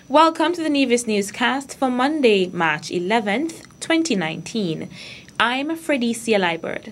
Welcome to the Nevis Newscast for Monday, March 11th, 2019. I'm Fredicia Liebert.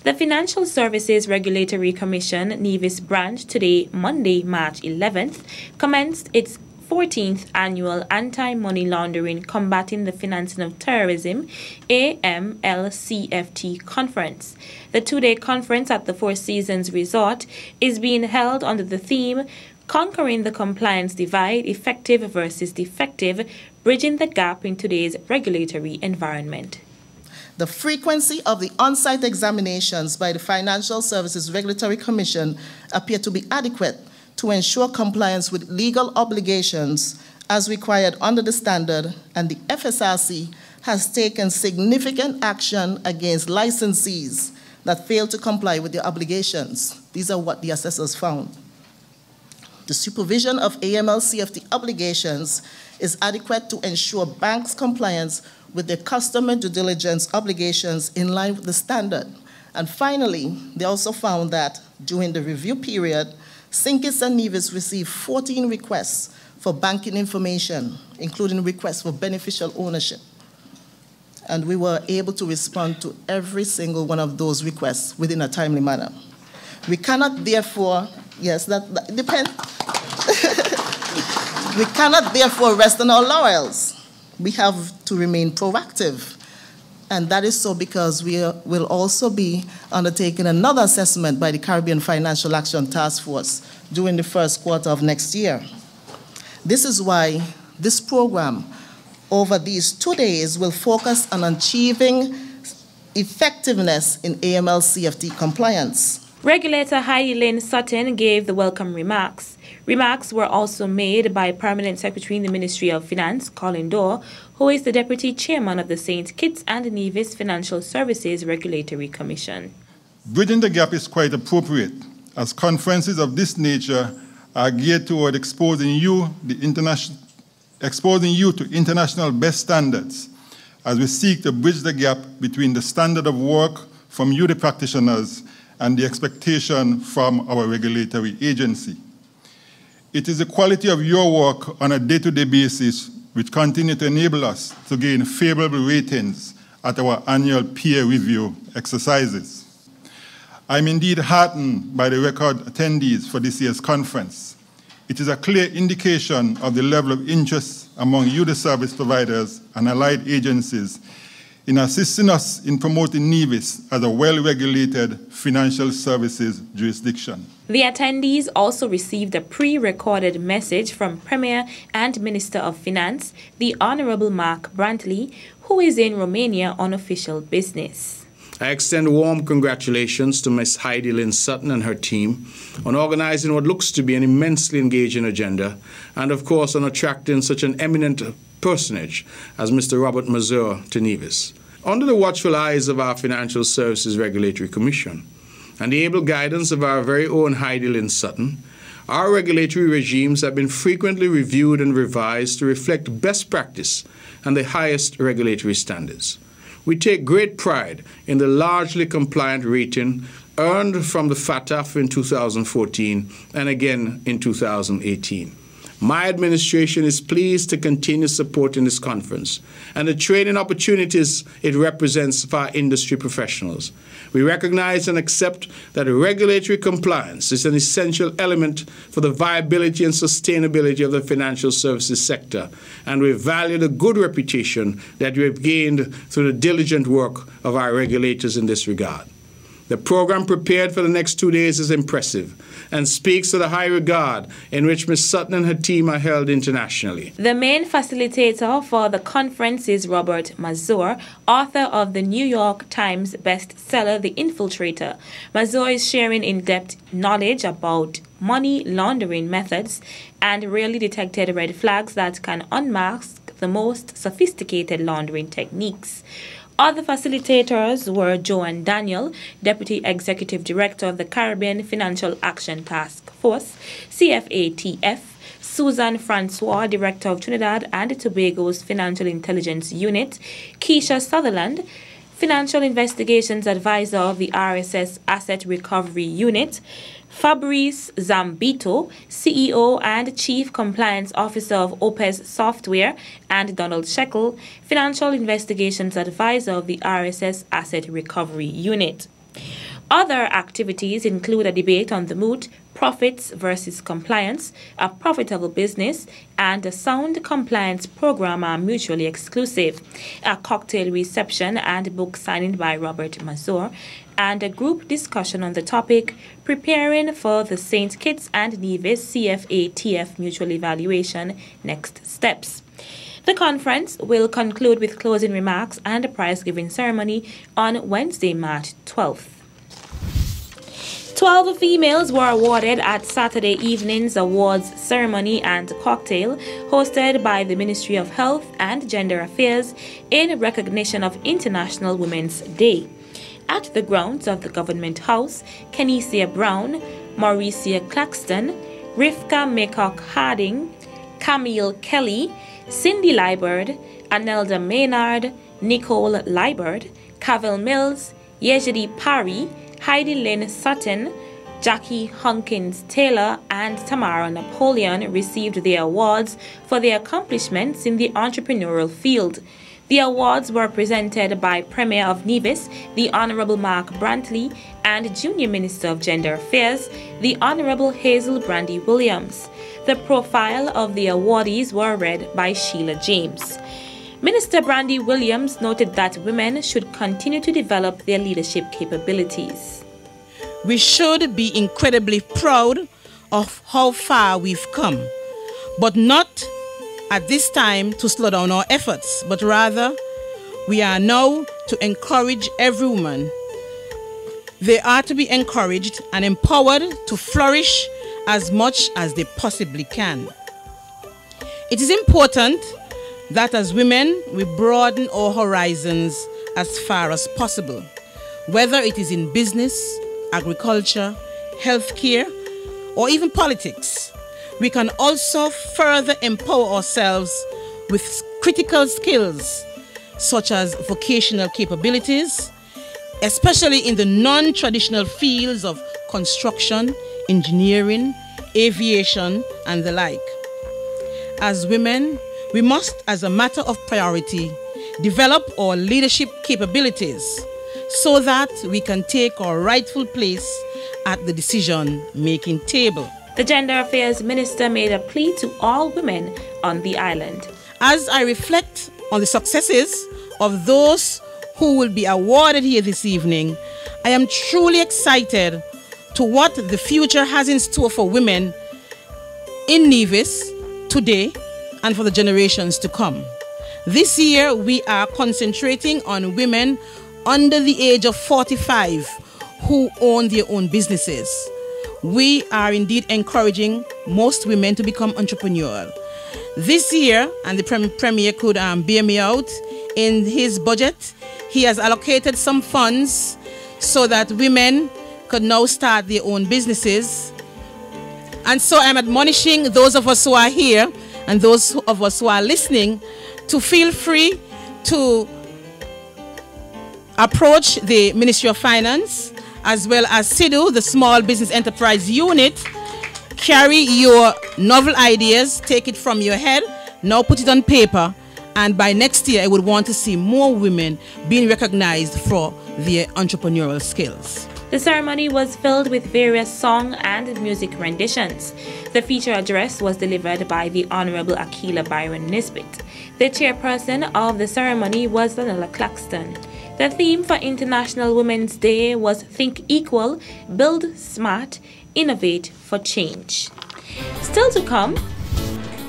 The Financial Services Regulatory Commission Nevis branch today, Monday, March 11th, commenced its 14th Annual Anti-Money Laundering Combating the Financing of Terrorism AMLCFT Conference. The two-day conference at the Four Seasons Resort is being held under the theme Conquering the Compliance Divide, Effective versus Defective, Bridging the Gap in Today's Regulatory Environment. The frequency of the on-site examinations by the Financial Services Regulatory Commission appear to be adequate to ensure compliance with legal obligations as required under the standard, and the FSRC has taken significant action against licensees that fail to comply with their obligations. These are what the assessors found. The supervision of AML-CFT obligations is adequate to ensure banks' compliance with their customer due diligence obligations in line with the standard. And finally, they also found that during the review period, Sinkis and Nevis received 14 requests for banking information, including requests for beneficial ownership. And we were able to respond to every single one of those requests within a timely manner. We cannot therefore, yes, that depends. We cannot therefore rest on our laurels. We have to remain proactive. And that is so because we will also be undertaking another assessment by the Caribbean Financial Action Task Force during the first quarter of next year. This is why this program over these 2 days will focus on achieving effectiveness in AML-CFT compliance. Regulator Heidi Lynn Sutton gave the welcome remarks. Remarks were also made by Permanent Secretary in the Ministry of Finance, Colin Dorr, who is the Deputy Chairman of the St. Kitts and Nevis Financial Services Regulatory Commission. Bridging the gap is quite appropriate, as conferences of this nature are geared toward exposing you to international best standards, as we seek to bridge the gap between the standard of work from you, the practitioners, and the expectation from our regulatory agency. It is the quality of your work on a day-to-day basis which continue to enable us to gain favorable ratings at our annual peer review exercises. I'm indeed heartened by the record attendees for this year's conference. It is a clear indication of the level of interest among you, the service providers and allied agencies, in assisting us in promoting Nevis as a well-regulated financial services jurisdiction. The attendees also received a pre-recorded message from Premier and Minister of Finance, the Honorable Mark Brantley, who is in Romania on official business. I extend warm congratulations to Ms. Heidi Lynn Sutton and her team on organizing what looks to be an immensely engaging agenda, and of course on attracting such an eminent personage as Mr. Robert Mazur to Nevis. Under the watchful eyes of our Financial Services Regulatory Commission and the able guidance of our very own Heidi Lynn Sutton, our regulatory regimes have been frequently reviewed and revised to reflect best practice and the highest regulatory standards. We take great pride in the largely compliant rating earned from the FATF in 2014 and again in 2018. My administration is pleased to continue supporting this conference and the training opportunities it represents for our industry professionals. We recognize and accept that regulatory compliance is an essential element for the viability and sustainability of the financial services sector, and we value the good reputation that we have gained through the diligent work of our regulators in this regard. The program prepared for the next 2 days is impressive and speaks to the high regard in which Ms. Sutton and her team are held internationally. The main facilitator for the conference is Robert Mazur, author of the New York Times bestseller, The Infiltrator. Mazur is sharing in-depth knowledge about money laundering methods and rarely detected red flags that can unmask the most sophisticated laundering techniques. Other facilitators were Joanne Daniel, Deputy Executive Director of the Caribbean Financial Action Task Force, CFATF, Susan Francois, Director of Trinidad and Tobago's Financial Intelligence Unit, Keisha Sutherland, Financial Investigations Advisor of the RSS Asset Recovery Unit, Fabrice Zambito, CEO and Chief Compliance Officer of Opez Software, and Donald Shekel, Financial Investigations Advisor of the RSS Asset Recovery Unit. Other activities include a debate on the moot profits versus compliance, a profitable business, and a sound compliance program are mutually exclusive, a cocktail reception and book signing by Robert Mazur, and a group discussion on the topic preparing for the St. Kitts and Nevis CFA-TF mutual evaluation next steps. The conference will conclude with closing remarks and a prize-giving ceremony on Wednesday, March 12th. 12 females were awarded at Saturday evening's awards ceremony and cocktail hosted by the Ministry of Health and Gender Affairs in recognition of International Women's Day. At the grounds of the Government House, Kenesia Brown, Mauricia Claxton, Rivka Maycock Harding, Camille Kelly, Cindy Liburd, Anelda Maynard, Nicole Liburd, Cavell Mills, Yejidi Parry, Heidi Lynn Sutton, Jackie Hunkins Taylor, and Tamara Napoleon received their awards for their accomplishments in the entrepreneurial field. The awards were presented by Premier of Nevis, the Honorable Mark Brantley, and Junior Minister of Gender Affairs, the Honorable Hazel Brandy Williams. The profile of the awardees were read by Sheila James. Minister Brandy Williams noted that women should continue to develop their leadership capabilities. We should be incredibly proud of how far we've come, but not at this time to slow down our efforts, but rather we are now to encourage every woman. They are to be encouraged and empowered to flourish as much as they possibly can. It is important that as women we broaden our horizons as far as possible, whether it is in business, agriculture, healthcare, or even politics. We can also further empower ourselves with critical skills such as vocational capabilities, especially in the non-traditional fields of construction, engineering, aviation, and the like. As women, we must, as a matter of priority, develop our leadership capabilities so that we can take our rightful place at the decision-making table. The Gender Affairs Minister made a plea to all women on the island. As I reflect on the successes of those who will be awarded here this evening, I am truly excited to what the future has in store for women in Nevis today and for the generations to come. This year, we are concentrating on women under the age of 45 who own their own businesses. We are indeed encouraging most women to become entrepreneurial. This year, and the Premier could bear me out, in his budget, he has allocated some funds so that women could now start their own businesses. And so I'm admonishing those of us who are here and those of us who are listening to feel free to approach the Ministry of Finance as well as SIDU, the Small Business Enterprise Unit. Carry your novel ideas, take it from your head, now put it on paper, and by next year I would want to see more women being recognized for their entrepreneurial skills. The ceremony was filled with various song and music renditions. The feature address was delivered by the Honorable Akila Byron Nisbet. The chairperson of the ceremony was Vanilla Claxton. The theme for International Women's Day was Think Equal, Build Smart, Innovate for Change. Still to come,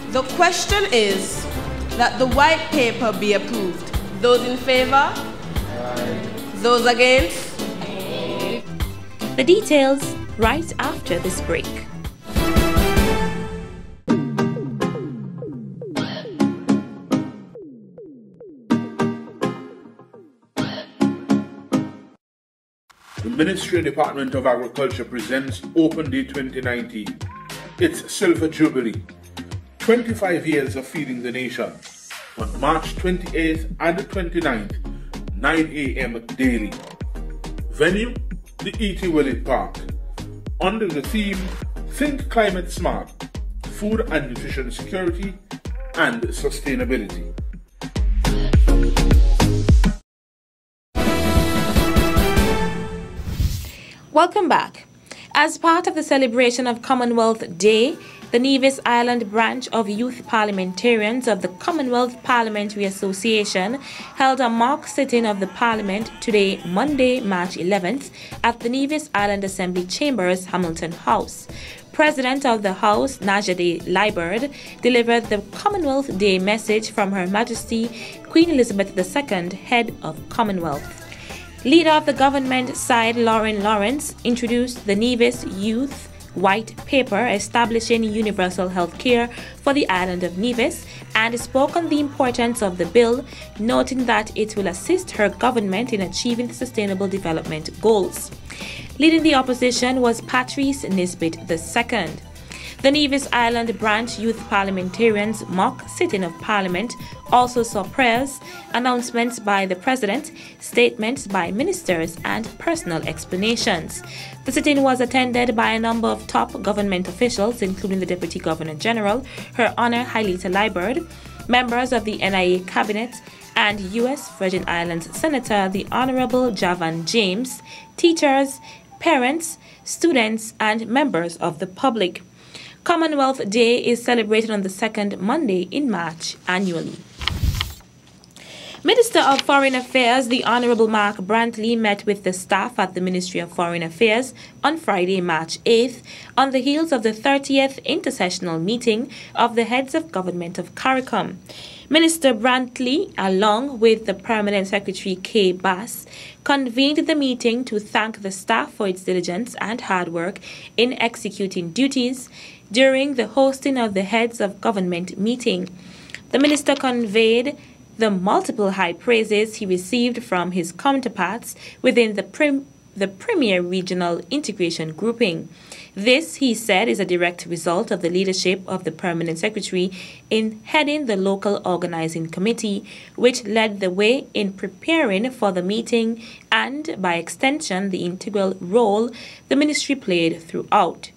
the question is that the white paper be approved. Those in favor? Aye. Those against? The details right after this break. The Ministry and Department of Agriculture presents Open Day 2019. It's Silver Jubilee. 25 years of feeding the nation. On March 28th and the 29th, 9 a.m. daily. Venue, the E.T. Willett Park. under the theme Think Climate Smart, Food and Nutrition Security and Sustainability. Welcome back. As part of the celebration of Commonwealth Day, the Nevis Island branch of Youth Parliamentarians of the Commonwealth Parliamentary Association held a mock sitting of the Parliament today, Monday, March 11th, at the Nevis Island Assembly Chambers, Hamilton House. President of the House, Najade Liburd, delivered the Commonwealth Day message from Her Majesty Queen Elizabeth II, head of Commonwealth. Leader of the government side, Lauren Lawrence, introduced the Nevis Youth White Paper establishing universal health care for the island of Nevis and spoke on the importance of the bill, noting that it will assist her government in achieving sustainable development goals. Leading the opposition was Patrice Nisbet II. The Nevis Island Branch Youth Parliamentarians mock sitting of Parliament also saw prayers, announcements by the President, statements by ministers, and personal explanations. The sitting was attended by a number of top government officials, including the Deputy Governor General, Her Honor Hailita Liburd, members of the NIA Cabinet, and U.S. Virgin Islands Senator the Honorable Javan James, teachers, parents, students, and members of the public. Commonwealth Day is celebrated on the second Monday in March annually. Minister of Foreign Affairs, the Honorable Mark Brantley, met with the staff at the Ministry of Foreign Affairs on Friday, March 8th, on the heels of the 30th intersessional meeting of the heads of government of CARICOM. Minister Brantley, along with the Permanent Secretary Kay Bass, convened the meeting to thank the staff for its diligence and hard work in executing duties during the hosting of the heads of government meeting. The minister conveyed the multiple high praises he received from his counterparts within the Premier Regional Integration Grouping. This, he said, is a direct result of the leadership of the Permanent Secretary in heading the local organizing committee, which led the way in preparing for the meeting and, by extension, the integral role the ministry played throughout.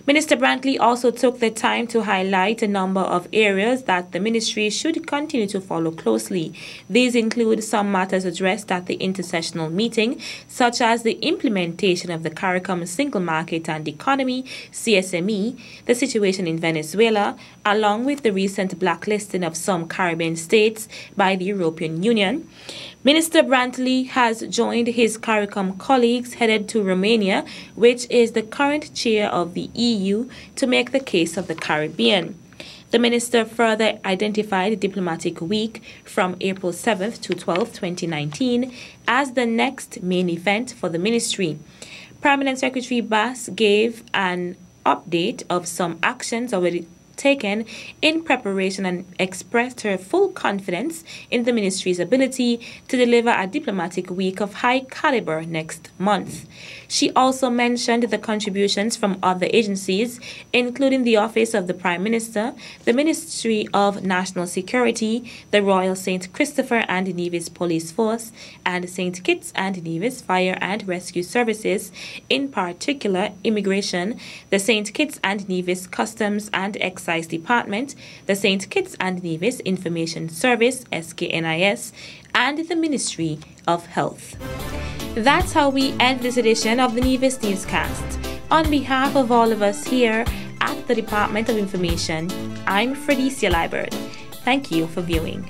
Minister Brantley also took the time to highlight a number of areas that the ministry should continue to follow closely. These include some matters addressed at the intersessional meeting, such as the implementation of the CARICOM Single Market and Economy, CSME, the situation in Venezuela, along with the recent blacklisting of some Caribbean states by the European Union. Minister Brantley has joined his CARICOM colleagues headed to Romania, which is the current chair of the EU, to make the case of the Caribbean. The minister further identified Diplomatic Week from April 7th to 12th, 2019 as the next main event for the ministry. Permanent Secretary Bass gave an update of some actions already taken in preparation and expressed her full confidence in the ministry's ability to deliver a diplomatic week of high caliber next month. She also mentioned the contributions from other agencies, including the Office of the Prime Minister, the Ministry of National Security, the Royal St. Christopher and Nevis Police Force, and St. Kitts and Nevis Fire and Rescue Services, in particular Immigration, the St. Kitts and Nevis Customs and Excise Department, the St. Kitts and Nevis Information Service, SKNIS, and the Ministry of Health. That's how we end this edition of the Nevis Newscast. On behalf of all of us here at the Department of Information, I'm Fredicia Liburd. Thank you for viewing.